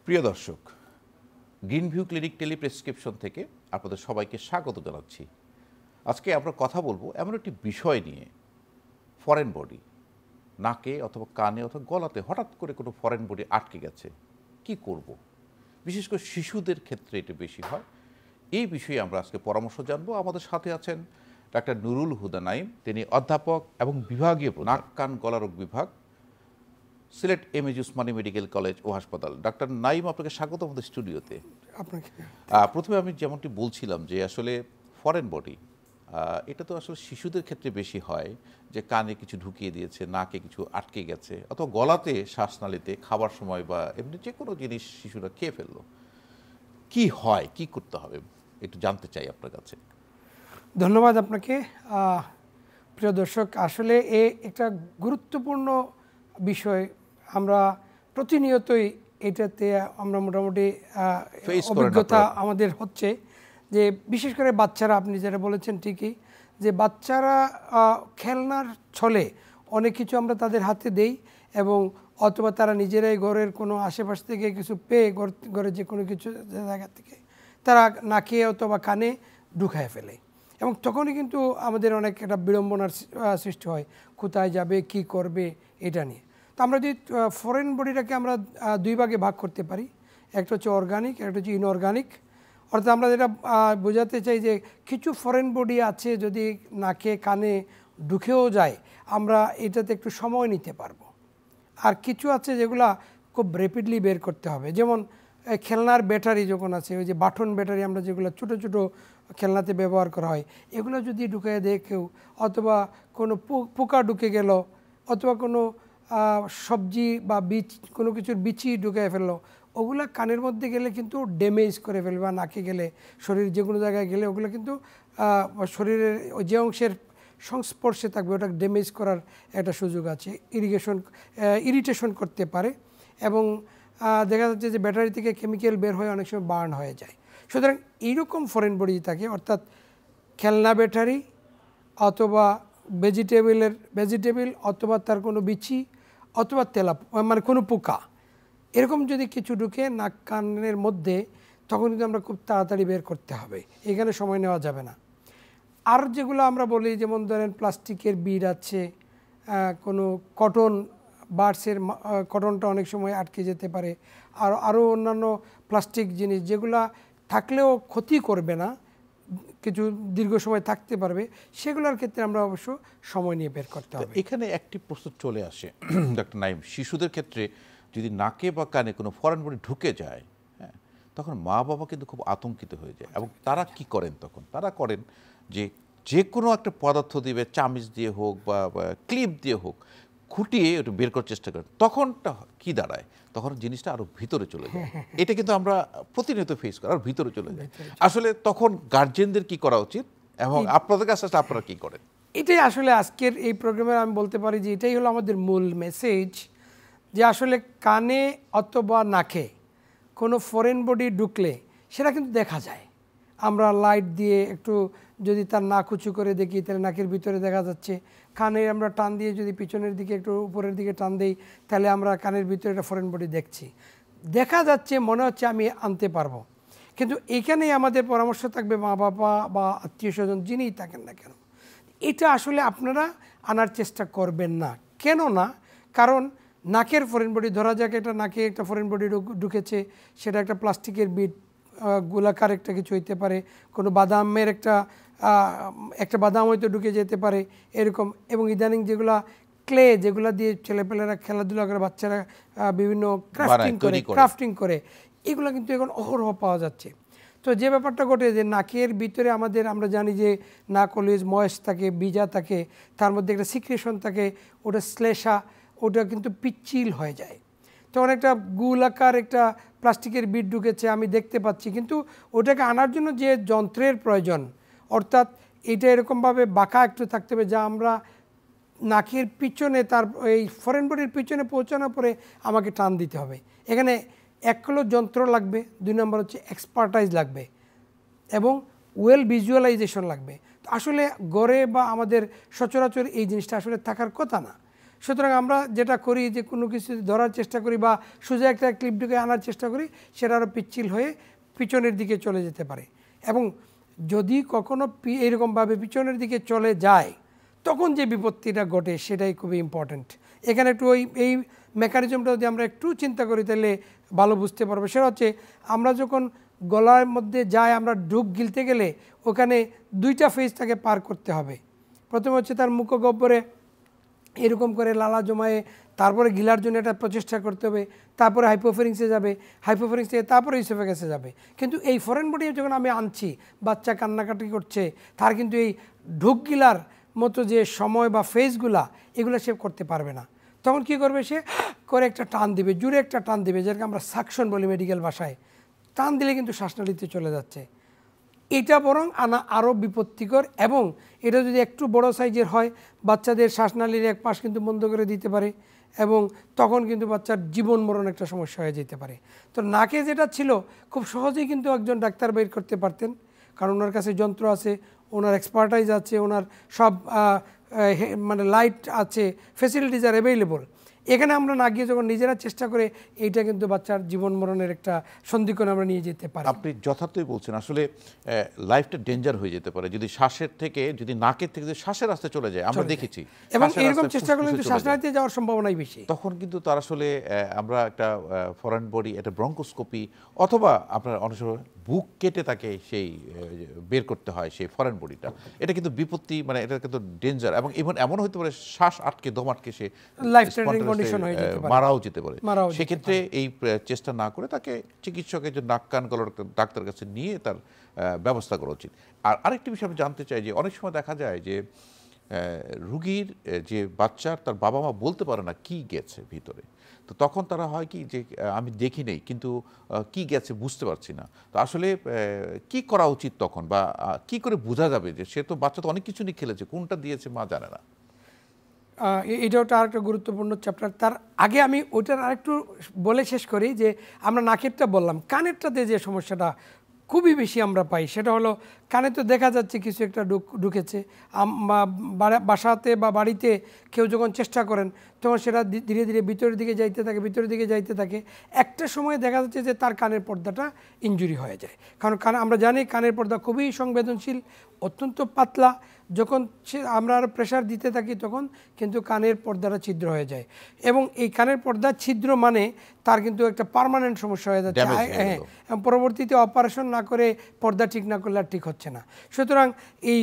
প্রিয় দর্শক, green view clinic টেলিপ্রেসক্রিপশন থেকে আপনাদের সবাইকে স্বাগত জানাচ্ছি। আজকে আমরা কথা বলবো এমন একটি বিষয় নিয়ে, ফরেন বডি। নাকে অথবা কানে অথবা গলাতে হঠাৎ করে কোনো ফরেন বডি আটকে গেছে, কি করব? বিশেষ করে শিশুদের ক্ষেত্রে এটা বেশি হয়। এই বিষয়ে আমরা আজকে পরামর্শ জানবো। আমাদের সাথে আছেন ডাক্তার নুরুল হুদা নাইম, তিনি অধ্যাপক এবং বিভাগীয় নাক কান গলা রোগ বিভাগ, Sylhet M A. Osmani medical college ও হাসপাতাল। ডাক্তার নাইম, আপনাকে স্বাগত আমাদের স্টুডিওতে। আপনাকে প্রথমে আমি যেমনটি বলছিলাম যে আসলে ফরেন বডি এটা তো আসলে শিশুদের ক্ষেত্রে বেশি হয়, যে কানে কিছু ঢুকিয়ে দিয়েছে, নাকে কিছু আটকে গেছে, অথবা গলাতে, শ্বাসনালীতে খাবার সময় বা এমনি যে কোনো জিনিস শিশুরা খেয়ে ফেললো। কি হয়, কি করতে হবে, একটু জানতে চাই আপনার কাছে। ধন্যবাদ আপনাকে। প্রিয় দর্শক, আসলে একটা গুরুত্বপূর্ণ বিষয়। আমরা প্রতিনিয়তই এটাতে আমরা মোটামুটি অভিজ্ঞতা আমাদের হচ্ছে যে বিশেষ করে বাচ্চারা, আপনি যেটা বলেছেন ঠিকই, যে বাচ্চারা খেলনার ছলে অনেক কিছু আমরা তাদের হাতে দেই, এবং অথবা তারা নিজেরাই ঘরের কোনো আশেপাশ থেকে কিছু পেয়ে ঘরে যে কোনো কিছু জায়গা থেকে তারা নাকে অথবা কানে ঢুকায় ফেলে, এবং তখনই কিন্তু আমাদের অনেক একটা বিড়ম্বনার সৃষ্টি হয়, কোথায় যাবে, কি করবে এটা নিয়ে। তো আমরা যদি ফরেন বডিটাকে আমরা দুই ভাগে ভাগ করতে পারি, একটা হচ্ছে অর্গানিক, একটা হচ্ছে ইনঅর্গানিক। অর্থাৎ আমরা যেটা বোঝাতে চাই যে কিছু ফরেন বডি আছে, যদি নাকে কানে ঢুকেও যায় আমরা এটাতে একটু সময় নিতে পারবো। আর কিছু আছে যেগুলা খুব র্যাপিডলি বের করতে হবে, যেমন খেলনার ব্যাটারি যখন আছে, ওই যে বাটন ব্যাটারি আমরা যেগুলো ছোটো ছোটো খেলনাতে ব্যবহার করা হয়, এগুলো যদি ঢুকে দেয় কেউ, অথবা কোনো পোকা ঢুকে গেল, অথবা কোনো সবজি বা বীজ, কোনো কিছুর বিচি ঢুকে ফেললো, ওগুলা কানের মধ্যে গেলে কিন্তু ড্যামেজ করে ফেলবে, বা নাকে গেলে, শরীর যে কোনো জায়গায় গেলে ওগুলো কিন্তু শরীরের যে অংশের সংস্পর্শে থাকবে ওটা ড্যামেজ করার একটা সুযোগ আছে, ইরিটেশন করতে পারে, এবং দেখা যাচ্ছে যে ব্যাটারি থেকে কেমিক্যাল বের হয়ে অনেক সময় বার্ন হয়ে যায়। সুতরাং এইরকম ফরেন বডি থাকে, অর্থাৎ খেলনা ব্যাটারি অথবা ভেজিটেবল অথবা তার কোনো বিচি অথবা মানে কোনো পোকা, এরকম যদি কিছু ঢুকে নাক কানের মধ্যে, তখন কিন্তু আমরা খুব তাড়াতাড়ি বের করতে হবে, এখানে সময় নেওয়া যাবে না। আর যেগুলো আমরা বলি, যেমন ধরেন প্লাস্টিকের বিড আছে, কোনো কটন বার্ডসের কটনটা অনেক সময় আটকে যেতে পারে, আর আরও অন্যান্য প্লাস্টিক জিনিস যেগুলা থাকলেও ক্ষতি করবে না, কিছু দীর্ঘ সময় থাকতে পারবে, সেগুলোর ক্ষেত্রে আমরা অবশ্য সময় নিয়ে বের করতে হবে। এখানে একটি প্রশ্ন চলে আসে ডক্টর নাইম, শিশুদের ক্ষেত্রে যদি নাকে বা কানে কোনো ফরেন বডি ঢুকে যায়, হ্যাঁ, তখন মা বাবা কিন্তু খুব আতঙ্কিত হয়ে যায়, এবং তারা কি করেন তখন? তারা করেন যে কোনো একটা পদার্থ দিবে, চামিচ দিয়ে হোক বা ক্লিপ দিয়ে হোক, খুঁটিয়ে ওটা বের করার চেষ্টা করেন। তখনটা কি দাঁড়ায়? তখন জিনিসটা আরো ভিতরে চলে যায়। এটা কিন্তু আমরা প্রতিনিয়ত ফেস করি, আর ভিতরে চলে যায়। আসলে তখন গার্জিয়ানদের কি করা উচিত, এবং আপনাদের কাছে আপনারা কি করেন? এটাই আসলে আজকের এই প্রোগ্রামে আমি বলতে পারি যে এটাই হলো আমাদের মূল মেসেজ, যে আসলে কানে অথবা নাকে কোনো ফরেন বডি ঢুকলে সেটা কিন্তু দেখা যায়। আমরা লাইট দিয়ে একটু যদি তার নাক উঁচু করে দেখি, তাহলে নাকের ভিতরে দেখা যাচ্ছে। কানে আমরা টান দিয়ে যদি পিছনের দিকে একটু উপরের দিকে টান দিই, তাহলে আমরা কানের ভিতরে একটা ফরেন বডি দেখছি, দেখা যাচ্ছে, মনে হচ্ছে আমি আনতে পারবো। কিন্তু এখানেই আমাদের পরামর্শ থাকবে, মা বাবা বা আত্মীয় স্বজন যিনিই থাকেন না কেন, এটা আসলে আপনারা আনার চেষ্টা করবেন না। কেন না? কারণ নাকের ফরেন বডি, ধরা যাক এটা নাকে একটা ফরেন বডি ঢুকেছে, সেটা একটা প্লাস্টিকের বিট, গোলাকার একটা কিছু হইতে পারে, কোনো বাদামের একটা বাদাম হয়তো ঢুকে যেতে পারে এরকম। এবং ইদানিং যেগুলা ক্লে, যেগুলা দিয়ে ছেলেপেলেরা খেলাধুলা করে, বাচ্চারা বিভিন্ন ক্রাফটিং করে, এগুলো কিন্তু এখন অহরহ পাওয়া যাচ্ছে। তো যে ব্যাপারটা ঘটে, যে নাকের ভিতরে আমরা জানি যে নাক অলওয়েজ ময়েস্ট থাকে, ভিজা থাকে, তার মধ্যে একটা সিক্রেশন থাকে, ওটা শ্লেষা, ওটা কিন্তু পিচ্ছিল হয়ে যায়। তখন একটা গোলাকার একটা প্লাস্টিকের বিট ঢুকেছে, আমি দেখতে পাচ্ছি, কিন্তু ওটাকে আনার জন্য যে যন্ত্রের প্রয়োজন, অর্থাৎ এটা এরকমভাবে বাঁকা একটু থাকতে হবে, যা আমরা নাকের পিছনে, তার এই ফরেন বডির পিছনে পৌঁছানোর পরে আমাকে টান দিতে হবে। এখানে এক হলো যন্ত্র লাগবে, 2 নম্বর হচ্ছে এক্সপার্টাইজ লাগবে, এবং ওয়েল ভিজুয়ালাইজেশন লাগবে। আসলে গড়ে বা আমাদের সচরাচর এই জিনিসটা আসলে থাকার কথা না। সুতরাং আমরা যেটা করি যে কোনো কিছু ধরার চেষ্টা করি বা সোজা একটা ক্লিপ ঢুকে আনার চেষ্টা করি, সেটা আরও পিচ্ছিল হয়ে পিছনের দিকে চলে যেতে পারে। এবং যদি কখনো এরকমভাবে পিছনের দিকে চলে যায়, তখন যে বিপত্তিটা ঘটে সেটাই খুবই ইম্পর্ট্যান্ট। এখানে একটু এই মেকানিজমটা যদি আমরা একটু চিন্তা করি তাহলে ভালো বুঝতে পারবো। সেটা হচ্ছে আমরা যখন গলার মধ্যে যাই, আমরা ঢুক গিলতে গেলে ওখানে দুইটা ফেজ তাকে পার করতে হবে। প্রথমে হচ্ছে তার মুখগহ্বরে এরকম করে লালা জমায়ে তারপরে গিলার জন্য একটা প্রচেষ্টা করতে হবে, তারপরে হাইপোফারিংসে যাবে, হাইপোফারিংস থেকে তারপরে ইসোফেগাসে যাবে। কিন্তু এই ফরেন বডি যখন আমি আনছি, বাচ্চা কান্নাকাটি করছে, তার কিন্তু এই ঢুক গিলার মতো যে সময় বা ফেজগুলা এগুলো সে করতে পারবে না। তখন কি করবে, সে করে একটা টান দিবে, জুড়ে একটা টান দিবে, যেটাকে আমরা সাকশন বলি মেডিকেল ভাষায়। টান দিলে কিন্তু শ্বাসনালীতে চলে যাচ্ছে। এটা বরং আনা আরও বিপত্তিকর, এবং এটা যদি একটু বড় সাইজের হয়, বাচ্চাদের শ্বাসনালীর এক পাশ কিন্তু বন্ধ করে দিতে পারে, এবং তখন কিন্তু বাচ্চার জীবন মরণ একটা সমস্যা হয়ে যেতে পারে। তো নাকে যেটা ছিল খুব সহজেই কিন্তু একজন ডাক্তার বের করতে পারতেন, কারণ ওনার কাছে যন্ত্র আছে, ওনার এক্সপার্টাইজ আছে, ওনার সব মানে লাইট আছে, ফেসিলিটিস আর অ্যাভেলেবল। এখানে আমরা না গিয়ে যখন নিজেরা চেষ্টা করে, এইটা কিন্তু বাচ্চার জীবন মরণের একটা সন্ধিক্ষণ আমরা নিয়ে যেতে পারি। আপনি যথার্থই বলছেন। আসলে লাইফটা ডেঞ্জার হয়ে যেতে পারে যদি শ্বাসের থেকে, যদি নাকের থেকে যদি শ্বাসের রাস্তায় চলে যায়। আমরা দেখেছি, এবং এরকম চেষ্টা করলে কিন্তু শ্বাসনালীতে যাওয়ার সম্ভাবনাই বেশি। তখন কিন্তু তার আসলে আমরা একটা ফরেন বডি, একটা ব্রঙ্কোস্কোপি, অথবা আপনার অনেক সময় বুক কেটে তাকে সেই বের করতে হয় সেই ফরেন বডিটা। এটা কিন্তু বিপত্তি, মানে এটা কিন্তু ডেঞ্জার, এবং এমন হতে পারে শ্বাস আটকে, দম আটকে সে লাইফ থ্রেটানিং কন্ডিশন হয়ে যেতে পারে, মারাও যেতে পারে। সেক্ষেত্রে এই চেষ্টা না করে তাকে চিকিৎসকের যে নাক কান গলার ডাক্তারের কাছে নিয়ে তার ব্যবস্থা করা উচিত। আর আরেকটি বিষয় আমি জানতে চাই যে অনেক সময় দেখা যায় যে রুগীর যে বাচ্চার তার বাবা মা বলতে পারে না কি গেছে ভিতরে, তো তখন তারা হয় কি যে আমি দেখি নেই, কিন্তু কি গেছে বুঝতে পারছি না। তো আসলে কি করা উচিত তখন, বা কি করে বোঝা যাবে যে সে তো বাচ্চা তো অনেক কিছু নিয়ে খেলেছে, কোনটা দিয়েছে মা জানে না? এটা ওটা আরেকটা গুরুত্বপূর্ণ চ্যাপ্টার। তার আগে আমি ওইটার আরেকটু বলে শেষ করি যে আমরা নাকেরটা বললাম, কানেরটাতে যে সমস্যাটা খুবই বেশি আমরা পাই, সেটা হলো কানে তো দেখা যাচ্ছে কিছু একটা ঢুকেছে। বাসাতে বা বাড়িতে কেউ যখন চেষ্টা করেন, তখন সেটা ধীরে ধীরে ভিতরের দিকে যাইতে থাকে। একটা সময় দেখা যাচ্ছে যে তার কানের পর্দাটা ইনজুরি হয়ে যায়। কারণ আমরা জানি কানের পর্দা খুবই সংবেদনশীল, অত্যন্ত পাতলা। যখন আমরা আরও প্রেশার দিতে থাকি, তখন কিন্তু কানের পর্দাটা ছিদ্র হয়ে যায়, এবং এই কানের পর্দা ছিদ্র মানে তার কিন্তু একটা পার্মানেন্ট সমস্যা হয়ে যাচ্ছে। হ্যাঁ, পরবর্তীতে অপারেশন না করে পর্দা ঠিক না করলে আর ঠিক হচ্ছে না। সুতরাং এই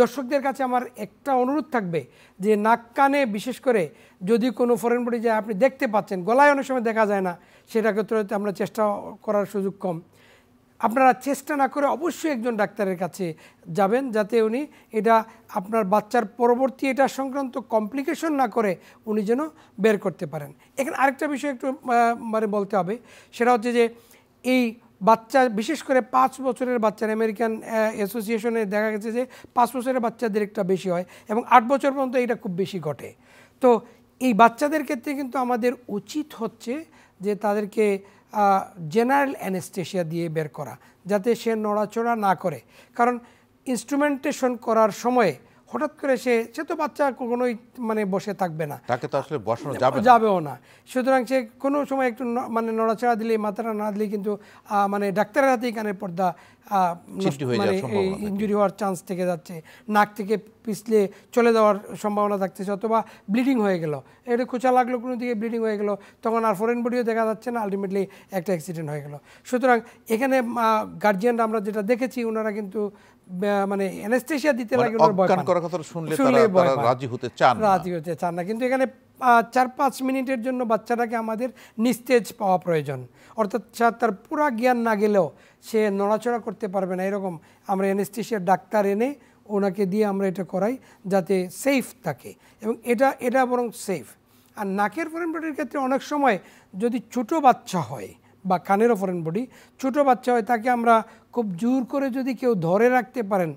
দর্শকদের কাছে আমার একটা অনুরোধ থাকবে যে নাক কানে বিশেষ করে যদি কোনো ফরেন বডি যায়, আপনি দেখতে পাচ্ছেন, গলায় অনেক সময় দেখা যায় না, সেটা ক্ষেত্রে আমরা চেষ্টা করার সুযোগ কম। আপনারা চেষ্টা না করে অবশ্যই একজন ডাক্তারের কাছে যাবেন, যাতে উনি এটা আপনার বাচ্চার পরবর্তী এটা সংক্রান্ত কমপ্লিকেশন না করে উনি যেন বের করতে পারেন। এখানে আরেকটা বিষয় একটু মানে বলতে হবে, সেটা হচ্ছে যে এই বাচ্চা, বিশেষ করে 5 বছরের বাচ্চার, আমেরিকান অ্যাসোসিয়েশনে দেখা গেছে যে 5 বছরের বাচ্চাদের একটা বেশি হয়, এবং 8 বছর পর্যন্ত এটা খুব বেশি ঘটে। তো এই বাচ্চাদের ক্ষেত্রে কিন্তু আমাদের উচিত হচ্ছে যে তাদেরকে জেনারেল অ্যানেস্থেশিয়া দিয়ে বের করা, যাতে সে নড়াচড়া না করে। কারণ ইনস্ট্রুমেন্টেশন করার সময়ে হঠাৎ করে সে তো বাচ্চা কখনোই মানে বসে থাকবে না, তাকে তো আসলে বসানো যাবেও না। সুতরাং সে কোনো সময় একটু মানে নড়াচড়া দিলে, মাথাটা না দিলে কিন্তু মানে ডাক্তারের হাতেই কানের পর্দা মানে ইনজুরি হওয়ার চান্স থেকে যাচ্ছে, নাক থেকে পিছলে চলে যাওয়ার সম্ভাবনা থাকতেছে, অথবা ব্লিডিং হয়ে গেল, এটা খোঁচা লাগলো কোনো দিকে ব্লিডিং হয়ে গেল, তখন আর ফরেন বডিও দেখা যাচ্ছে না, আলটিমেটলি একটা অ্যাক্সিডেন্ট হয়ে গেল। সুতরাং এখানে গার্জিয়ানরা আমরা যেটা দেখেছি, ওনারা কিন্তু মানে অ্যানেস্থেশিয়া দিতে লাগে, রাজি হতে চান না। কিন্তু এখানে 4-5 মিনিটের জন্য বাচ্চাটাকে আমাদের নিস্তেজ পাওয়া প্রয়োজন, অর্থাৎ তার পুরা জ্ঞান না গেলেও সে নড়াচড়া করতে পারবে না, এরকম আমরা অ্যানেস্থেশিয়ার ডাক্তার এনে ওনাকে দিয়ে আমরা এটা করাই, যাতে সেফ থাকে, এবং এটা বরং সেফ। আর নাকের ফরেন বডির ক্ষেত্রে অনেক সময় যদি ছোটো বাচ্চা হয়, বা কানেরও ফরেন বডি ছোটো বাচ্চা হয়, তাকে আমরা খুব জোর করে যদি কেউ ধরে রাখতে পারেন,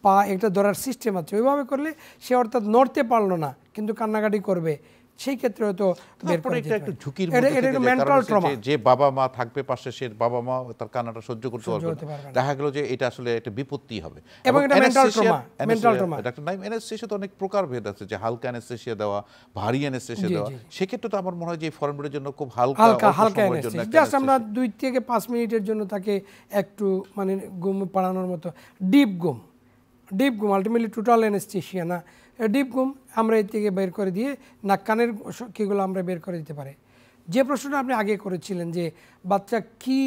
পা একটা ধরার সিস্টেম আছে, ওইভাবে করলে সে অর্থাৎ নড়তে পারলো না কিন্তু কান্নাকাটি করবে, সেই ক্ষেত্রে হয়তো বের তারপরে করে এটা দিতে একটু পারে। ঝুঁকির এটা মধ্যে এটা থেকে একটা যায়, কারণ মেন্টাল হচ্ছে ট্রমা। যে বাবা মা থাকবে পাশে, সে বাবা মা তার কান্নাটা সহ্য করতে সহ্য পারবে করতে পারবে না, না। দেখা গেল যে এটা আসলে একটা বিপত্তি হবে। এবং এটা mental anesthesia- trauma, mental trauma. Doctor Naim, anaesthesia তো অনেক প্রকারভেদ আছে, যে হালকা অ্যানেস্থেসিয়া দেওয়া, ভারী অ্যানেস্থেসিয়া জি, দেওয়া। জি। সেক্ষেত্রে তো আমার মনে হয় যে ফরেন বডির জন্য খুব হালকা হালকা অল্প হালকা সময়ের জন্য অ্যানেস্থেসিয়া, একটা জাস্ট আমরা anesthesia। 2 থেকে 5 মিনিটের জন্য তাকে একটু মানে ঘুম পাড়ানোর মতো, ডিপ ঘুম, ডিপ ঘুম আলটিমেটলি টোটাল অ্যানেস্থেসিয়া না, ডিপ ঘুম আমরা এর থেকে বের করে দিয়ে নাক কানের কীগুলো আমরা বের করে দিতে পারি। যে প্রশ্নটা আপনি আগে করেছিলেন যে বাচ্চা কি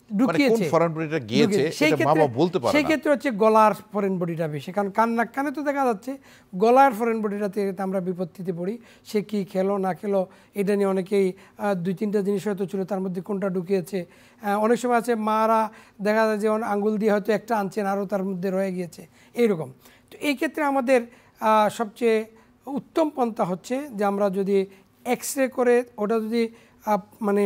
মানে কোন ঢুকিয়েছে, ফরেন বডিটা গিয়েছে সেই এটা মা বাবা বলতে পারে সেই না। ক্ষেত্রে হচ্ছে গলার ফরেন বডিটা বেশি, কারণ কান নাক কানে তো দেখা যাচ্ছে, গলার ফরেন বডিটাতে আমরা বিপত্তিতে পড়ি। সে কি খেলো না খেলো এটা নিয়ে অনেকেই 2-3টা জিনিস হয়তো ছিল, তার মধ্যে কোনটা ঢুকিয়েছে। অনেক সময় আছে মারা দেখা যায় যে আঙ্গুল দিয়ে হয়তো একটা আনছেন আরও তার মধ্যে রয়ে গিয়েছে এইরকম। তো এই ক্ষেত্রে আমাদের সবচেয়ে উত্তম পন্থা হচ্ছে যে আমরা যদি এক্সরে করে ওটা যদি মানে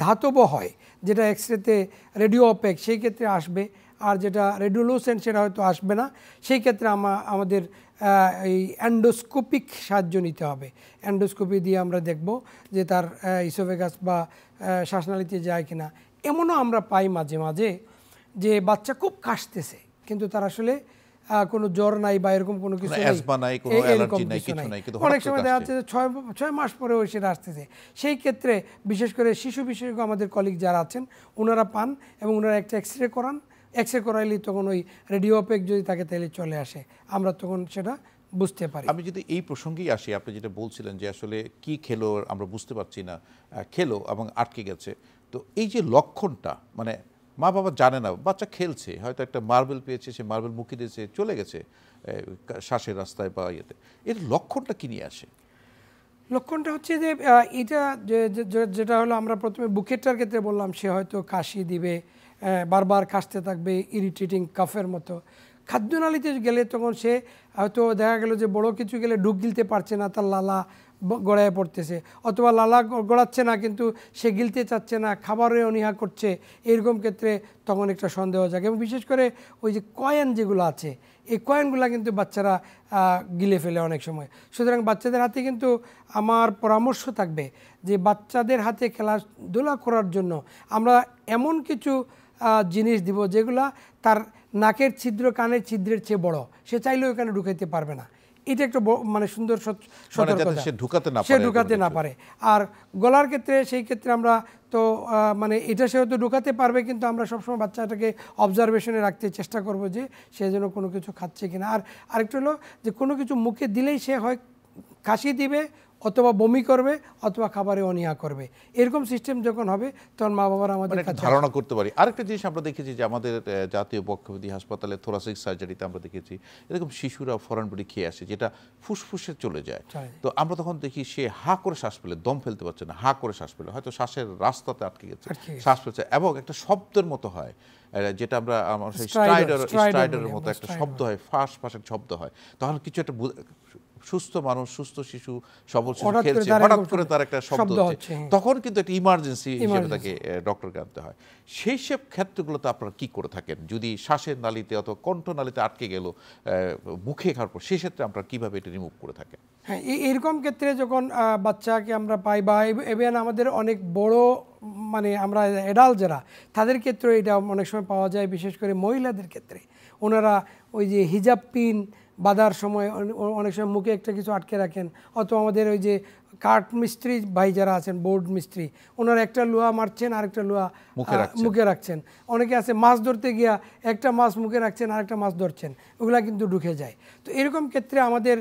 ধাতব হয়, যেটা এক্সরেতে রেডিও অপেক, সেই ক্ষেত্রে আসবে। আর যেটা রেডিওলুসেন্ট সেটা হয়তো আসবে না। সেই ক্ষেত্রে আমাদের এই অ্যান্ডোস্কোপিক সাহায্য নিতে হবে। অ্যান্ডোস্কোপি দিয়ে আমরা দেখব যে তার ইসোফেগাস বা শ্বাসনালীতে যায় কিনা। এমনও আমরা পাই মাঝে মাঝে যে বাচ্চা খুব কাশতেছে কিন্তু তার আসলে কোনো জ্বর নাই বা এরকম কোনো কিছু নাই, কোনো অ্যালার্জি নাই, কিছু নাই, কিন্তু অনেক সময় দেখা যাচ্ছে যে 6 মাস পরেও সেটা আসতেছে। সেই ক্ষেত্রে বিশেষ করে শিশু বিশেষজ্ঞ আমাদের কলিগ যারা আছেন ওনারা পান এবং ওনারা একটা এক্সরে করান। এক্সরে করাইলে তখন ওই রেডিওপেক যদি তাকে তাহলে চলে আসে, আমরা তখন সেটা বুঝতে পারি। আমি যদি এই প্রসঙ্গেই আসি, আপনি যেটা বলছিলেন যে আসলে কি খেলো আমরা বুঝতে পারছি না, খেলো এবং আটকে গেছে, তো এই যে লক্ষণটা মানে মা বাবা জানে না, বাচ্চা খেলছে, হয়তো একটা মার্বেল পেয়েছে, সে মার্বেল মুখে দিয়েছে, চলে গেছে শ্বাসের রাস্তায় বা ইয়েতে, এর লক্ষণটা কি নিয়ে আসে? লক্ষণটা হচ্ছে যে এটা যেটা হলো আমরা প্রথমে বুকেটটার ক্ষেত্রে বললাম, সে হয়তো কাশি দিবে, বারবার কাশতে থাকবে, ইরিটেটিং কাফের মতো। খাদ্যনালীতে গেলে তখন সে হয়তো দেখা গেল যে বড় কিছু গেলে ঢুক গিলতে পারছে না, তার লালা গড়ায় পড়তেছে, অথবা লালা গড়াচ্ছে না কিন্তু সে গিলতে চাচ্ছে না, খাবারে অনীহা করছে, এরকম ক্ষেত্রে তখন একটা সন্দেহ জাগে। এবং বিশেষ করে ওই যে কয়েন যেগুলো আছে, এই কয়েনগুলো কিন্তু বাচ্চারা গিলে ফেলে অনেক সময়। সুতরাং বাচ্চাদের হাতে কিন্তু আমার পরামর্শ থাকবে যে বাচ্চাদের হাতে খেলাধুলা করার জন্য আমরা এমন কিছু জিনিস দিব যেগুলা তার নাকের ছিদ্র কানের ছিদ্রের চেয়ে বড়, সে চাইলেও এখানে ঢুকাইতে পারবে না। এটা একটা মানে সুন্দর সতর্কতা, সে ঢুকাতে না পারে। আর গলার ক্ষেত্রে সেই ক্ষেত্রে আমরা তো মানে এটা সে হয়তো ঢুকাতে পারবে, কিন্তু আমরা সবসময় বাচ্চাটাকে অবজারভেশনে রাখতে চেষ্টা করব যে সে যেন কোনো কিছু খাচ্ছে কিনা। আর আরেকটা হলো যে কোনো কিছু মুখে দিলেই সে হয় কাশি দিবে, অথবা বমি করবে, অথবা খাবারে অনীহা করবে। এরকম সিস্টেম যখন হবে তখন মা বাবারা আমাদের কাছে ধারণা করতে পারি। আরেকটা জিনিস আমরা দেখেছি যে আমাদের জাতীয় বক্ষব্যাধি হাসপাতালে থোরাসিক সার্জারিতে আমরা দেখেছি এরকম শিশুরা ফরেন বডি খেয়ে আসে, যেটা ফুসফুসে চলে যায়। তো আমরা তখন দেখি সে হা করে শ্বাস পেলে, দম ফেলতে পারছে না, হা করে শ্বাস পেলে, হয়তো শ্বাসের রাস্তাতে আটকে গেছে, শ্বাস ফেলছে এবং একটা শব্দের মতো হয়, যেটা আমরা স্ট্রাইডারের মতো একটা শব্দ হয়, ফাঁস ফাঁসের শব্দ হয়। তখন কিছু একটা সুস্থ মানুষ, সুস্থ শিশু, সবল শিশু খেলছে, হঠাৎ করে তার একটা শব্দ হচ্ছে, তখন কিন্তু একটা ইমার্জেন্সি হিসেবে তাকে ডক্টরকে আনতে হয়। সেই সব ক্ষেত্রগুলোতে আপনারা কি করে থাকেন? যদি শ্বাসের নালীতে অথবা কণ্ঠনালীতে আটকে গেল মুখে খাওয়ার পর, সেই ক্ষেত্রে আপনারা কিভাবে এটা রিমুভ করে থাকেন? হ্যাঁ, এরকম ক্ষেত্রে যখন বাচ্চাকে আমরা পাই বা ইভেন আমাদের অনেক বড় মানে আমরা অ্যাডাল্ট যারা, তাদের ক্ষেত্রে এটা অনেক সময় পাওয়া যায়। বিশেষ করে মহিলাদের ক্ষেত্রে ওনারা ওই যে হিজাব পিন বাঁধার সময় অনেক সময় মুখে একটা কিছু আটকে রাখেন, অথবা আমাদের ওই যে কাঠ মিস্ত্রি ভাই যারা আছেন, বোর্ড মিস্ত্রি, ওনারা একটা লোহা মারছেন আরেকটা লোহা মুখে রাখছেন। অনেকে আছে মাছ ধরতে গিয়া একটা মাছ মুখে রাখছেন আরেকটা মাছ ধরছেন, ওগুলা কিন্তু ঢুকে যায়। তো এরকম ক্ষেত্রে আমাদের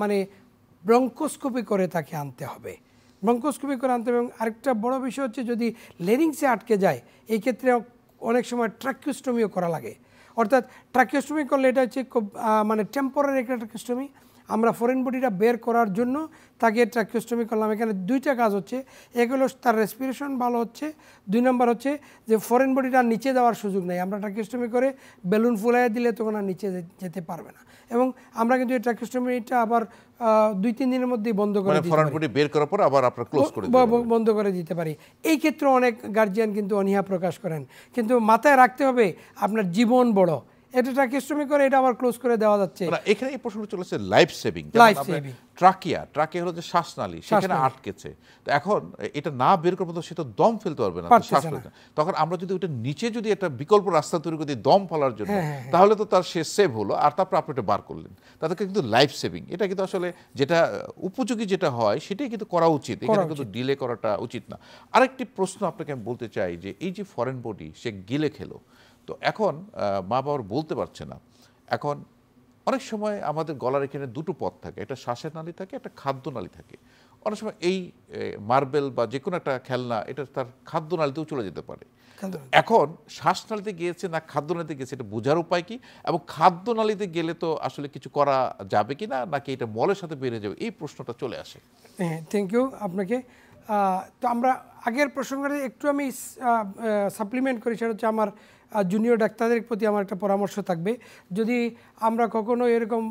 মানে ব্রঙ্কোস্কোপি করে তাকে আনতে হবে, ব্রঙ্কোস্কোপি করে আনতে হবে। এবং আরেকটা বড় বিষয় হচ্ছে যদি লেরিংসে আটকে যায়, এই ক্ষেত্রে অনেক সময় ট্রাকিওস্টমিও করা লাগে। অর্থাৎ ট্রাকিওস্টমি করলে এটা হচ্ছে খুব মানে টেম্পোরারি একটা ট্রাকিওস্টমি। আমরা ফরেন বডিটা বের করার জন্য তাকে ট্রাকিওস্টমি করলাম। এখানে 2টা কাজ হচ্ছে, এগুলো তার রেসপিরেশন ভালো হচ্ছে, 2 নম্বর হচ্ছে যে ফরেন বডিটা নিচে যাওয়ার সুযোগ নেই। আমরা ট্রাকিওস্টমি করে বেলুন ফুলাইয়া দিলে তখন আর নিচে যেতে পারবে না। এবং আমরা কিন্তু এই ট্রাকিওস্টমিটা আবার 2-3 দিনের মধ্যেই বন্ধ করে দিতে পারি, বের করার পর আবার আপনারা ক্লোজ করে বন্ধ করে দিতে পারি। এই ক্ষেত্রে অনেক গার্জিয়ান কিন্তু অনীহা প্রকাশ করেন, কিন্তু মাথায় রাখতে হবে আপনার জীবন বড়, এটা ট্রাকিওস্টমি করে এটা আবার ক্লোজ করে দেওয়া যাচ্ছে। এখানে এই প্রশ্ন চলেছে লাইফ সেভিং। ট্রাকিয়া হলো যে শ্বাসনালী, সেখানে আটকেছে, তো এখন এটা না বের করার মতো সে তো দম ফেলতে পারবে না, শ্বাস ফেলতে। তখন আমরা যদি ওটা নিচে যদি একটা বিকল্প রাস্তা তৈরি করে দিই দম ফেলার জন্য, তাহলে তো তার সে সেভ হলো, আর তারপর আপনি এটা বার করলেন, তাদেরকে কিন্তু লাইফ সেভিং। এটা কিন্তু আসলে যেটা উপযোগী যেটা হয় সেটাই কিন্তু করা উচিত, এখানে কিন্তু ডিলে করাটা উচিত না। আরেকটি প্রশ্ন আপনাকে আমি বলতে চাই যে এই যে ফরেন বডি সে গিলে খেলো, তো এখন মা বাবার বলতে পারছে না। এখন অনেক সময় আমাদের গলার এখানে দুটো পথ থাকে, একটা শ্বাসের নালী থাকে, একটা খাদ্য নালী থাকে। অনেক সময় এই মার্বেল বা যে কোনো একটা খেলনা এটা তার খাদ্য নালীতেও চলে যেতে পারে। এখন শ্বাসনালীতে গিয়েছে না খাদ্য নালীতে গিয়েছে এটা বোঝার উপায় কি, এবং খাদ্য নালীতে গেলে তো আসলে কিছু করা যাবে কি না, নাকি এটা মলের সাথে বেড়ে যাবে, এই প্রশ্নটা চলে আসে। হ্যাঁ, থ্যাংক ইউ আপনাকে। তো আমরা আগের প্রসঙ্গে একটু আমি সাপ্লিমেন্ট করি, সেটা হচ্ছে আমার জুনিয়র ডাক্তারদের প্রতি আমার একটা পরামর্শ থাকবে, যদি আমরা কখনো এরকম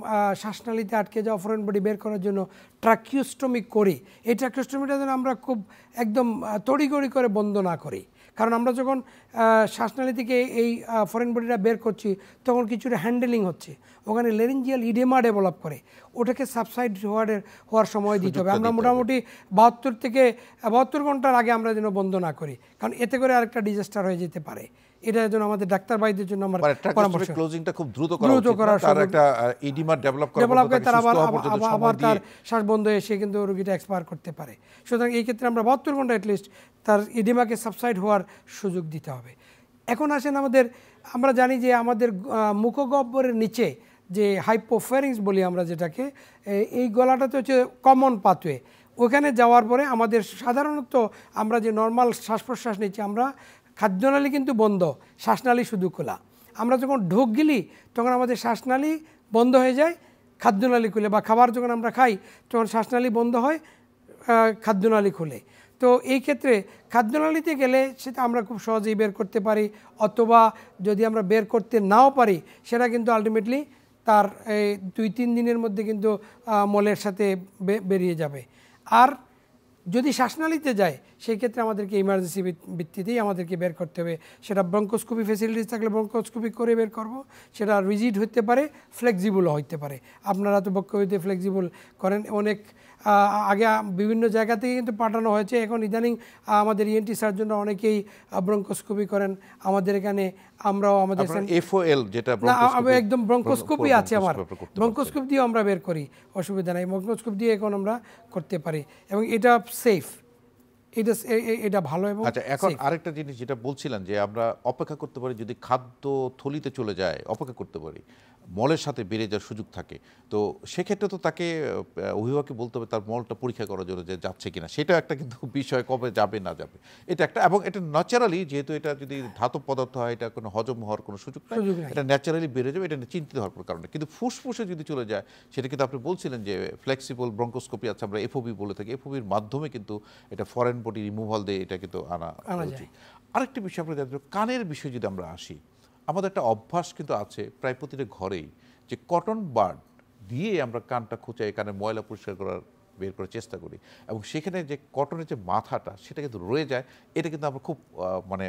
শ্বাসনালীতে আটকে যাওয়া ফরেন বডি বের করার জন্য ট্রাকিওস্টমি করি, এই ট্রাকিওস্টমিটা যেন আমরা খুব একদম তড়িঘড়ি করে বন্ধ না করি। কারণ আমরা যখন শ্বাসনালী থেকে এই ফরেন বডিটা বের করছি তখন কিছুটা হ্যান্ডেলিং হচ্ছে, ওখানে লেরিঞ্জিয়াল ইডেমা ডেভেলপ করে, ওটাকে সাবসাইড হওয়ার সময় দিতে হবে। আমরা মোটামুটি 72 ঘন্টার আগে আমরা যেন বন্ধ না করি, কারণ এতে করে আরেকটা ডিজাস্টার হয়ে যেতে পারে। এটা যেন আমাদের ডাক্তার ভাইদের জন্য আমার পরামর্শ, ক্লোজিংটা খুব দ্রুত করা, তার একটা ইডিমা ডেভেলপ করে তার আবার তার শ্বাস বন্ধ হয়ে সে কিন্তু রোগীটা এক্সপায়ার করতে পারে। সুতরাং এই ক্ষেত্রে আমরা 72 ঘন্টা অ্যাটলিস্ট তার ইডিমাকে সাবসাইড হওয়ার সুযোগ দিতে হবে। এখন আসেন আমরা জানি যে আমাদের মুখগহ্বরের নিচে যে হাইপোফেরিংস বলি আমরা যেটাকে, এই গলাটাতে হচ্ছে কমন পাথওয়ে, ওখানে যাওয়ার পরে আমাদের সাধারণত আমরা যে নর্মাল শ্বাস প্রশ্বাস নিচ্ছি, আমরা খাদ্যনালী কিন্তু বন্ধ, শ্বাসনালী শুধু খোলা। আমরা যখন ঢোক গিলি তখন আমাদের শ্বাসনালী বন্ধ হয়ে যায়, খাদ্যনালী খুলে, বা খাবার যখন আমরা খাই তখন শ্বাসনালী বন্ধ হয়, খাদ্যনালী খুলে। তো এই ক্ষেত্রে খাদ্যনালীতে গেলে সেটা আমরা খুব সহজেই বের করতে পারি, অথবা যদি আমরা বের করতে নাও পারি সেটা কিন্তু আলটিমেটলি তার এই 2-3 দিনের মধ্যে কিন্তু মলের সাথে বেরিয়ে যাবে। আর যদি শ্বাসনালীতে যায় সেই ক্ষেত্রে আমাদেরকে ইমার্জেন্সি ভিত্তিতেই আমাদেরকে বের করতে হবে। সেটা ব্রঙ্কোস্কোপি ফেসিলিটিস থাকলে ব্রঙ্কোস্কোপি করে বের করব, সেটা রিজিড হতে পারে, ফ্লেক্সিবলও হতে পারে। আপনারা তো বক্ষবিতে ফ্লেক্সিবল করেন, অনেক আগে বিভিন্ন জায়গা থেকে কিন্তু পাঠানো হয়েছে, এখন ইদানিং আমাদের ইএনটি সার্জনরা অনেকেই ব্রঙ্কোস্কোপি করেন আমাদের এখানে। আমরাও আমাদের এফওএল যেটা একদম ব্রঙ্কোস্কোপি আছে, আমার ব্রঙ্কোস্কোপ দিয়েও আমরা বের করি, অসুবিধা নাই, ব্রঙ্কোস্কোপ দিয়ে এখন আমরা করতে পারি, এবং এটা সেফ, এটা ভালো। এবং আচ্ছা, এখন আরেকটা জিনিস যেটা বলছিলেন যে আমরা অপেক্ষা করতে পারি, যদি খাদ্য থলিতে চলে যায় অপেক্ষা করতে পারি, মলের সাথে বেড়ে যাওয়ার সুযোগ থাকে, তো সেক্ষেত্রে তো তাকে অভিভাবককে বলতে হবে তার মলটা পরীক্ষা করার জন্য যে যাচ্ছে কিনা, সেটা একটা কিন্তু বিষয়, কবে যাবে না যাবে এটা একটা। এবং এটা ন্যাচারালি, যেহেতু এটা যদি ধাতব পদার্থ হয় এটা কোনো হজম হওয়ার কোনো সুযোগ নেই, এটা ন্যাচারালি বেড়ে যাবে, এটা চিন্তিত হওয়ার কোনো কারণে। কিন্তু ফুসফুসে যদি চলে যায় সেটা কিন্তু আপনি বলছিলেন যে ফ্লেক্সিবল ব্রঙ্কোস্কোপি আছে, আমরা এফওবি বলে থাকি, এফওবির মাধ্যমে কিন্তু এটা ফরেন বডি রিমুভাল দিয়ে এটা কিন্তু আনা উচিত। আরেকটি বিষয় আমরা জানতে, কানের বিষয়ে যদি আমরা আসি, আমাদের একটা অভ্যাস কিন্তু আছে প্রায় প্রতিটা ঘরেই, যে কটন বাড দিয়ে আমরা কানটা খুঁচাই, কানের ময়লা পরিষ্কার বের করার চেষ্টা করি, এবং সেখানে যে কটনের যে মাথাটা সেটা কিন্তু রয়ে যায়, এটা কিন্তু আমরা খুব মানে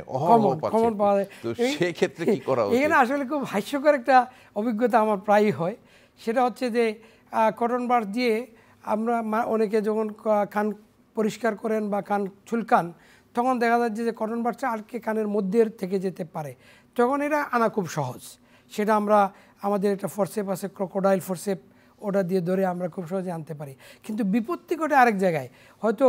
তো সেই ক্ষেত্রে কি করা উচিত? এখানে আসলে খুব হাস্যকর একটা অভিজ্ঞতা আমার প্রায়ই হয়, সেটা হচ্ছে যে কটন বাড দিয়ে আমরা অনেকে যখন কান পরিষ্কার করেন বা কান চুলকান, তখন দেখা যাচ্ছে যে কটন বাডটা আটকে কানের মধ্যে থেকে যেতে পারে। তখন এটা আনা খুব সহজ, সেটা আমরা আমাদের একটা ফোরসেপ আছে, ক্রোকোডাইল ফোরসেপ, ওটা দিয়ে ধরে আমরা খুব সহজে আনতে পারি। কিন্তু বিপত্তি ঘটে আরেক জায়গায়, হয়তো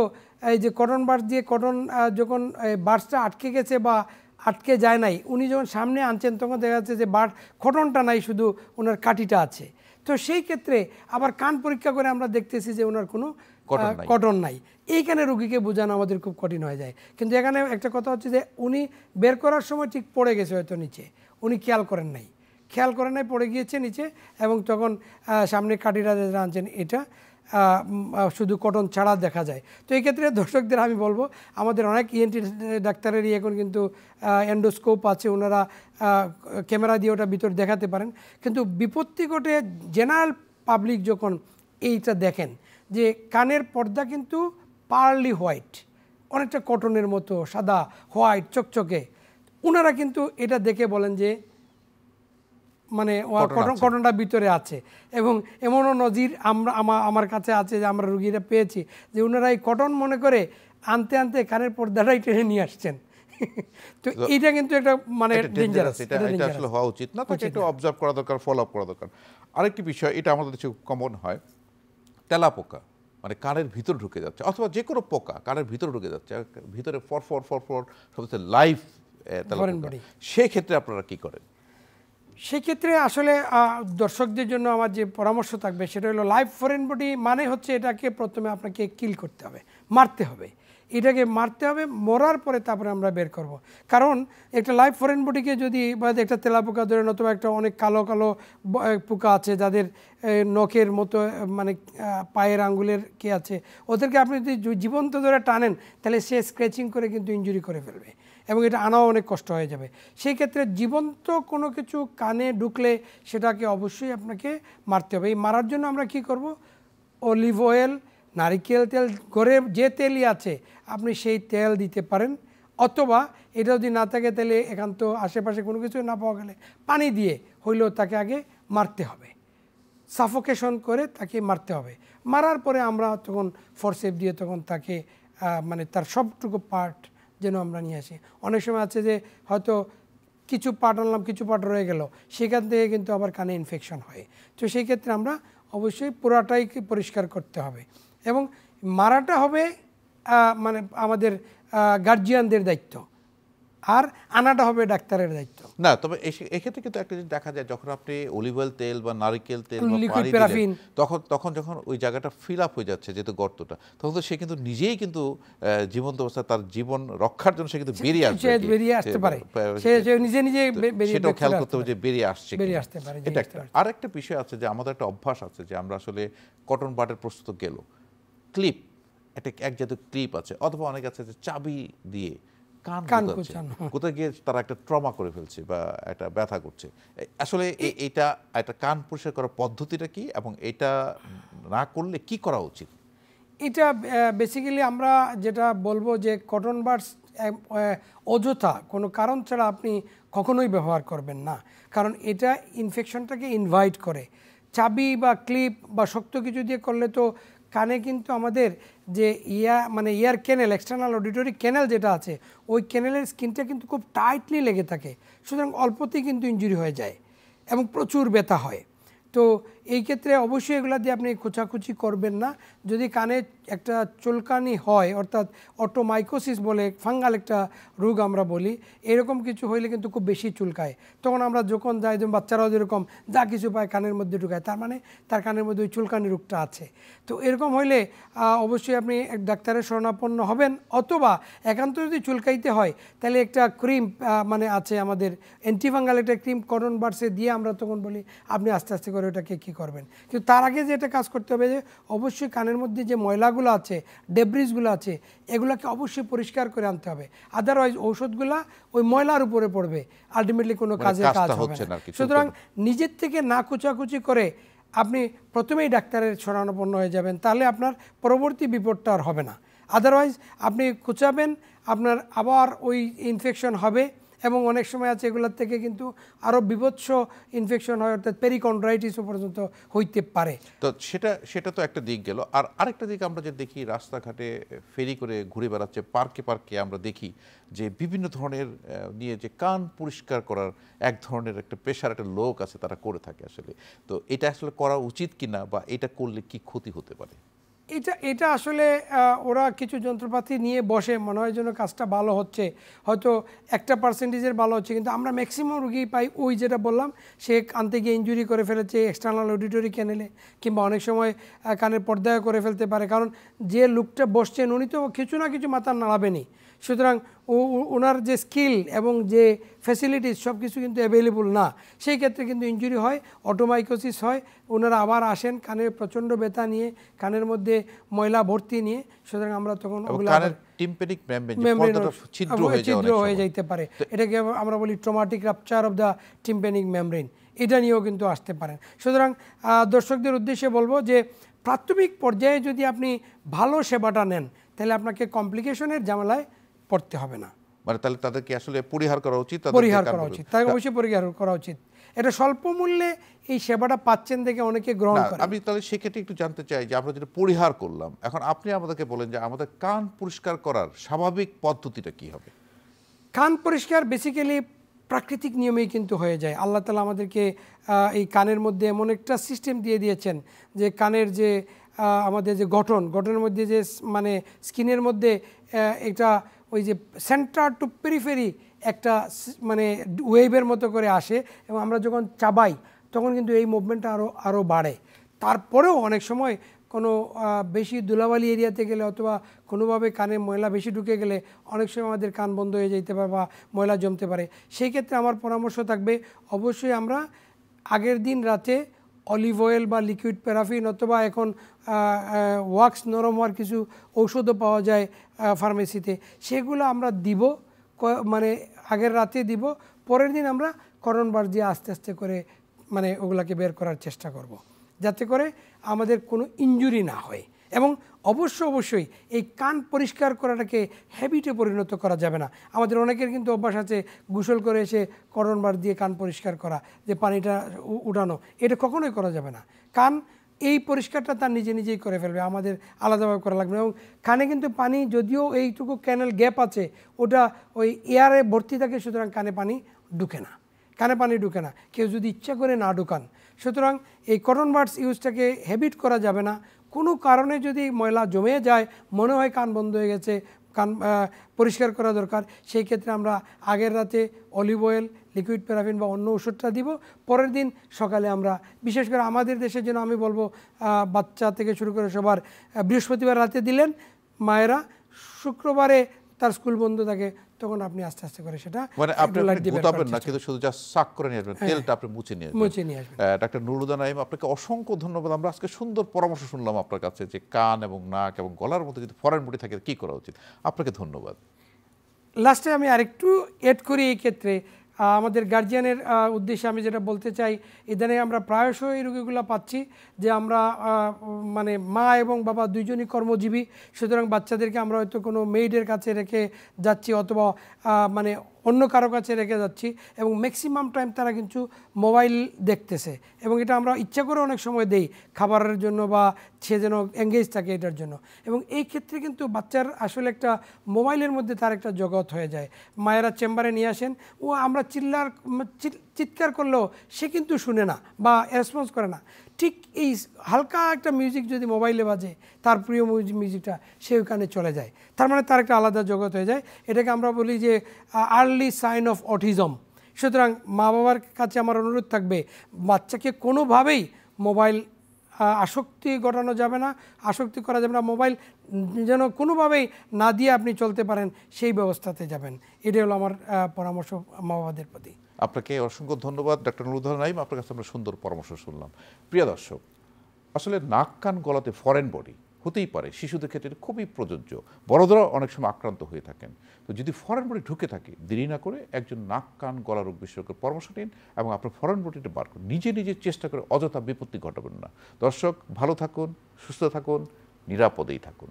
এই যে কটন বাড দিয়ে কটন যখন বাডসটা আটকে গেছে বা আটকে যায় নাই, উনি যখন সামনে আনছেন তখন দেখা যাচ্ছে যে বাড কটনটা নাই, শুধু ওনার কাঠিটা আছে। তো সেই ক্ষেত্রে আবার কান পরীক্ষা করে আমরা দেখতেছি যে ওনার কোনো কটন নাই, এইখানে রোগীকে বোঝানো আমাদের খুব কঠিন হয়ে যায়। কিন্তু এখানে একটা কথা হচ্ছে যে উনি বের করার সময় ঠিক পড়ে গেছে হয়তো নিচে, উনি খেয়াল করেন নাই, পড়ে গিয়েছে নিচে, এবং তখন সামনে কাঠিটা যারা আনছেন এটা শুধু কটন ছাড়া দেখা যায়। তো এই ক্ষেত্রে দর্শকদের আমি বলবো, আমাদের অনেক ইএনটি ডাক্তারেরই এখন কিন্তু এন্ডোস্কোপ আছে, ওনারা ক্যামেরা দিয়ে ওটা ভিতর দেখাতে পারেন। কিন্তু বিপত্তি ঘটে জেনারেল পাবলিক যখন এইটা দেখেন যে কানের পর্দা কিন্তু পার্লি হোয়াইট, অনেকটা কটনের মতো সাদা হোয়াইট চকচকে, ওনারা কিন্তু এটা দেখে বলেন যে মানে কটন আছে। কটনটা ভিতরে আছে। এবং এমনও নজির আমার কাছে আছে যে আমরা রুগীরা পেয়েছি যে ওনারা এই কটন মনে করে আনতে আনতে কানের পর্দাটাই টেনে নিয়ে আসছেন। তো এইটা কিন্তু একটা মানে এটা ডেঞ্জারাস। dangerous, এটা আসলে হওয়া উচিত না, তাকে একটু অবজার্ভ করা দরকার, ফলো আপ করা দরকার। আরেকটি বিষয়, এটা আমাদের দেশে কমন হয়, তেলাপোকা মানে কানের ভিতর ঢুকে যাচ্ছে, অথবা যে কোনো পোকা কানের ভিতর ঢুকে যাচ্ছে, আর ভিতরে ফর ফর ফর ফর সবচেয়ে লাইভ তেলাপোকা, সেই ক্ষেত্রে আপনারা কি করেন? সেক্ষেত্রে আসলে দর্শকদের জন্য আমার যে পরামর্শ থাকবে সেটা হলো লাইভ ফরেন বডি মানে হচ্ছে এটাকে প্রথমে আপনাকে কিল করতে হবে, মারতে হবে, এটাকে মারতে হবে, মরার পরে তারপরে আমরা বের করব। কারণ একটা লাইভ ফরেন বডিকে যদি বা একটা তেলাপোকা ধরেন অথবা একটা অনেক কালো কালো পোকা আছে যাদের নখের মতো মানে পায়ের আঙ্গুলের কি আছে, ওদেরকে আপনি যদি জীবন্ত ধরে টানেন তাহলে সে স্ক্র্যাচিং করে কিন্তু ইনজুরি করে ফেলবে এবং এটা আনাও অনেক কষ্ট হয়ে যাবে। সেই ক্ষেত্রে জীবন্ত কোনো কিছু কানে ঢুকলে সেটাকে অবশ্যই আপনাকে মারতে হবে। এই মারার জন্য আমরা কি করব, অলিভ অয়েল, নারিকেল তেল, ঘরে যে তেলই আছে আপনি সেই তেল দিতে পারেন, অথবা এটা যদি না থাকে তাহলে একান্ত আশেপাশে কোনো কিছু না পাওয়া গেলে পানি দিয়ে হইলেও তাকে আগে মারতে হবে, সাফোকেশন করে তাকে মারতে হবে। মারার পরে আমরা তখন ফোরসেপ দিয়ে তখন তাকে মানে তার সবটুকু পার্ট যেন আমরা নিয়ে আসি। অনেক সময় আছে যে হয়তো কিছু পার্ট আনলাম, কিছু পার্ট রয়ে গেল, সেখান থেকে কিন্তু আবার কানে ইনফেকশন হয়। তো সেই ক্ষেত্রে আমরা অবশ্যই পুরাটাই পরিষ্কার করতে হবে এবং মারাটা হবে মানে আমাদের গার্জিয়ানদের দায়িত্ব, আর আনাটা হবে ডাক্তারের দায়িত্ব। না, তবে এক্ষেত্রে কিন্তু একটা জিনিস দেখা যায়, যখন আপনি অলিভ অয়েল তেল বা নারিকেল তেল বা লিকুইড পানি প্যারাফিন, দিলেন, তখন যখন ওই জায়গাটা ফিল আপ হয়ে যাচ্ছে, যেহেতু গর্তটা, তখন তো সে কিন্তু নিজেই কিন্তু জীবন্ত অবস্থায় তার জীবন রক্ষার জন্য সে কিন্তু বেরিয়ে আসতে পারে, সে নিজে নিজে সেটাও খেয়াল করতে হবে যে বেরিয়ে আসতে পারে। এটা একটা। আরেকটা বিষয় আছে যে আমাদের একটা অভ্যাস আছে যে আমরা আসলে কটন বাডের প্রস্তুত গেল ক্লিপ, একটা এক জাতীয় ক্লিপ আছে, অথবা অনেক আছে যে চাবি দিয়ে কান কোথায় গিয়ে তারা একটা ট্রমা করে ফেলছে বা একটা ব্যথা করছে। আসলে এটা একটা কান পরিষ্কার করার পদ্ধতিটা কি, এবং এটা না করলে কি করা উচিত? এটা বেসিক্যালি আমরা যেটা বলবো যে কটন বাডস অযথা কোনো কারণ ছাড়া আপনি কখনোই ব্যবহার করবেন না, কারণ এটা ইনফেকশনটাকে ইনভাইট করে। চাবি বা ক্লিপ বা শক্ত কিছু দিয়ে করলে তো কানে কিন্তু আমাদের যে মানে ইয়ার ক্যানেল, এক্সটার্নাল অডিটরি ক্যানেল যেটা আছে, ওই ক্যানেলের স্কিনটা কিন্তু খুব টাইটলি লেগে থাকে, সুতরাং অল্পতেই কিন্তু ইনজুরি হয়ে যায় এবং প্রচুর ব্যথা হয়। তো এই ক্ষেত্রে অবশ্যই এগুলা দিয়ে আপনি খোঁচাখুচি করবেন না। যদি কানে একটা চুলকানি হয়, অর্থাৎ অটোমাইকোসিস বলে ফাঙ্গাল একটা রোগ আমরা বলি, এরকম কিছু হইলে কিন্তু খুব বেশি চুলকায়, তখন আমরা যখন যাই, যেমন বাচ্চারাও যেরকম যা কিছু পায় কানের মধ্যে ঢুকায়, তার মানে তার কানের মধ্যে ওই চুলকানি রোগটা আছে। তো এরকম হইলে অবশ্যই আপনি এক ডাক্তারের শরণাপন্ন হবেন, অথবা একান্ত যদি চুলকাইতে হয় তাহলে একটা ক্রিম মানে আছে আমাদের অ্যান্টিফাঙ্গাল একটা ক্রিম কটন বাডসে দিয়ে আমরা তখন বলি আপনি আস্তে আস্তে করে ওটাকে কী করবেন। কিন্তু তার আগে যেটা কাজ করতে হবে যে অবশ্যই কানের মধ্যে যে ময়লাগুলো আছে, ডেব্রিসগুলো আছে, এগুলোকে অবশ্যই পরিষ্কার করে আনতে হবে, আদারওয়াইজ ঔষধগুলা ওই ময়লার উপরে পড়বে, আলটিমেটলি কোনো কাজ হবে না। সুতরাং নিজের থেকে না কুচাকুচি করে আপনি প্রথমেই ডাক্তারের শরণাপন্ন হয়ে যাবেন, তাহলে আপনার পরবর্তী বিপদটা আর হবে না। আদারওয়াইজ আপনি কুচাবেন, আপনার আবার ওই ইনফেকশন হবে, এবং অনেক সময় আছে এগুলোর থেকে কিন্তু আরও বিভৎস ইনফেকশন হয়, অর্থাৎ পেরিকন্ড্রাইটিসও পর্যন্ত হইতে পারে। তো সেটা তো একটা দিক গেল। আর আরেকটা দিক আমরা যে দেখি, রাস্তাঘাটে ফেরি করে ঘুরে বেড়াচ্ছে, পার্কে পার্কে আমরা দেখি যে বিভিন্ন ধরনের নিয়ে যে কান পরিষ্কার করার এক ধরনের একটা পেশার একটা লোক আছে, তারা করে থাকে আসলে। তো এটা আসলে করা উচিত কিনা, বা এটা করলে কি ক্ষতি হতে পারে? এটা আসলে ওরা কিছু যন্ত্রপাতি নিয়ে বসে, মনে হয় যেন কাজটা ভালো হচ্ছে, হয়তো 1% ভালো হচ্ছে, কিন্তু আমরা ম্যাক্সিমাম রুগী পাই ওই যেটা বললাম, সে কানতে গিয়ে ইনজুরি করে ফেলেছে এক্সটার্নাল অডিটরি ক্যানেলে, কিংবা অনেক সময় কানের পর্দায় করে ফেলতে পারে, কারণ যে লোকটা বসছেন উনি তো কিছু না কিছু মাথা নাড়াবেনই। সুতরাং ওনার যে স্কিল এবং যে ফ্যাসিলিটিস সব কিছু কিন্তু অ্যাভেলেবল না, সেই ক্ষেত্রে কিন্তু ইনজুরি হয়, অটোমাইকোসিস হয়, ওনারা আবার আসেন কানে প্রচণ্ড ব্যথা নিয়ে, কানের মধ্যে ময়লা ভর্তি নিয়ে। সুতরাং আমরা তখন ছিদ্র হয়ে যাইতে পারে, এটাকে আমরা বলি traumatic rupture of the tympanic membrane, এটা নিয়েও কিন্তু আসতে পারেন। সুতরাং দর্শকদের উদ্দেশ্যে বলবো যে প্রাথমিক পর্যায়ে যদি আপনি ভালো সেবাটা নেন, তাহলে আপনাকে কমপ্লিকেশনের ঝামেলায় পড়তে হবে না। মানে তাহলে তাদেরকে আসলে পরিহার করা উচিত, তাই অবশ্যই পরিহার করা উচিত। এটা স্বল্প মূল্যে এই সেবাটা পাচ্ছেন দেখে অনেকে গ্রহণ না, করে। আমি তাহলে সেক্ষেত্রে একটু জানতে চাই যে আমরা যেটা পরিহার করলাম, এখন আপনি আমাদেরকে বলেন যে আমাদের কান পরিষ্কার করার স্বাভাবিক পদ্ধতিটা কি হবে? কান পরিষ্কার বেসিক্যালি প্রাকৃতিক নিয়মেই কিন্তু হয়ে যায়। আল্লাহ তাআলা আমাদেরকে এই কানের মধ্যে এমন একটা সিস্টেম দিয়ে দিয়েছেন যে কানের যে আমাদের যে গঠনের মধ্যে যে মানে স্কিনের মধ্যে এটা ওই যে সেন্টার টু পেরিফেরি একটা মানে ওয়েভের মতো করে আসে, এবং আমরা যখন চাবাই তখন কিন্তু এই মুভমেন্টটা আরও বাড়ে। তারপরেও অনেক সময় কোনো বেশি ধুলাবালি এরিয়াতে গেলে অথবা কোনোভাবে কানে ময়লা বেশি ঢুকে গেলে অনেক সময় আমাদের কান বন্ধ হয়ে যেতে পারে বা ময়লা জমতে পারে। সেই ক্ষেত্রে আমার পরামর্শ থাকবে অবশ্যই আমরা আগের দিন রাতে অলিভ অয়েল বা লিকুইড প্যারাফিন অথবা এখন ওয়াক্স নরম হওয়ার কিছু ঔষধও পাওয়া যায় ফার্মেসিতে, সেগুলো আমরা দিব, মানে আগের রাতে দিব, পরের দিন আমরা কটন বাড দিয়ে আস্তে আস্তে করে মানে ওগুলাকে বের করার চেষ্টা করব, যাতে করে আমাদের কোনো ইনজুরি না হয়। এবং অবশ্যই এই কান পরিষ্কার করাটাকে হ্যাবিটে পরিণত করা যাবে না। আমাদের অনেকের কিন্তু অভ্যাস আছে গোসল করে এসে কটন বাড দিয়ে কান পরিষ্কার করা, যে পানিটা উঠানো, এটা কখনোই করা যাবে না। কান এই পরিষ্কারটা তার নিজেই করে ফেলবে, আমাদের আলাদাভাবে করা লাগবে না। এবং কানে কিন্তু পানি, যদিও এইটুকু ক্যানেল গ্যাপ আছে, ওটা ওই এয়ারে ভর্তি থাকে, সুতরাং কানে পানি ঢুকে না, কেউ যদি ইচ্ছা করে না ঢুকান। সুতরাং এই কটন বাডস ইউজটাকে হ্যাবিট করা যাবে না। কোনো কারণে যদি ময়লা জমে যায়, মনে হয় কান বন্ধ হয়ে গেছে, কান পরিষ্কার করা দরকার, সেই ক্ষেত্রে আমরা আগের রাতে অলিভ অয়েল, লিকুইড প্যারাফিন বা অন্য ওষুধটা দিব, পরের দিন সকালে আমরা, বিশেষ করে আমাদের দেশের জন্য আমি বলবো বাচ্চা থেকে শুরু করে সবার বৃহস্পতিবার রাতে দিলেন, মায়েরা শুক্রবারে তার স্কুল বন্ধ থাকে, তখন আপনি আস্তে আস্তে করে সেটা মানে আপনি গোতাবেন না, কিন্তু শুধু জাস্ট সাক করে নিয়ে আসবেন, তেলটা আপনি মুছে নিয়ে আসবেন। ডাক্তার নুরুল হুদা নাঈম, আপনাকে অসংখ্য ধন্যবাদ। আমরা আজকে সুন্দর পরামর্শ শুনলাম আপনার কাছে যে কান এবং নাক এবং গলার মধ্যে যদি ফরেন বডি থাকে কি করা উচিত। আপনাকে ধন্যবাদ। লাস্টে আমি আরেকটু এড করি এই ক্ষেত্রে, আমাদের গার্জিয়ানের উদ্দেশ্যে আমি যেটা বলতে চাই, ইদানে আমরা প্রায়শই এই রোগীগুলো পাচ্ছি যে আমরা মানে মা এবং বাবা দুইজনই কর্মজীবী, সুতরাং বাচ্চাদেরকে আমরা হয়তো কোনো মেইডের কাছে রেখে যাচ্ছি অথবা মানে অন্য কারো কাছে রেখে যাচ্ছি, এবং ম্যাক্সিমাম টাইম তারা কিন্তু মোবাইল দেখতেছে, এবং এটা আমরা ইচ্ছা করে অনেক সময় দেই খাবারের জন্য বা সে যেন এঙ্গেজ থাকে এটার জন্য। এবং এই ক্ষেত্রে কিন্তু বাচ্চার আসলে একটা মোবাইলের মধ্যে তার একটা জগৎ হয়ে যায়। মায়েরা চেম্বারে নিয়ে আসেন, ও আমরা চিৎকার করলেও সে কিন্তু শুনে না বা রেসপন্স করে না। ঠিক এই হালকা একটা মিউজিক যদি মোবাইলে বাজে, তার প্রিয় মিউজিকটা সে ওইখানে চলে যায়, তার মানে তার একটা আলাদা জগৎ হয়ে যায়। এটাকে আমরা বলি যে আর্লি সাইন অফ অটিজম। সুতরাং মা বাবার কাছে আমার অনুরোধ থাকবে, বাচ্চাকে কোনোভাবেই মোবাইল আসক্তি ঘটানো যাবে না, আসক্তি করা যাবে না, মোবাইল যেন কোনোভাবেই না দিয়ে আপনি চলতে পারেন সেই ব্যবস্থাতে যাবেন। এটাই হলো আমার পরামর্শ মা বাবাদের প্রতি। আপনাকে অসংখ্য ধন্যবাদ ডাক্তার নুরুল হুদা নাঈম, আপনার কাছে আমরা সুন্দর পরামর্শ শুনলাম। প্রিয় দর্শক, আসলে নাক কান গলাতে ফরেন বডি হতেই পারে, শিশুদের ক্ষেত্রে খুবই প্রযোজ্য, বড়রা অনেক সময় আক্রান্ত হয়ে থাকেন। তো যদি ফরেন বডি ঢুকে থাকে, দেরি না করে একজন নাক কান গলা রোগ বিশেষজ্ঞের পরামর্শ নিন এবং আপনার ফরেন বডিটা বার করুন। নিজে চেষ্টা করে অযথা বিপত্তি ঘটাবেন না। দর্শক, ভালো থাকুন, সুস্থ থাকুন, নিরাপদেই থাকুন।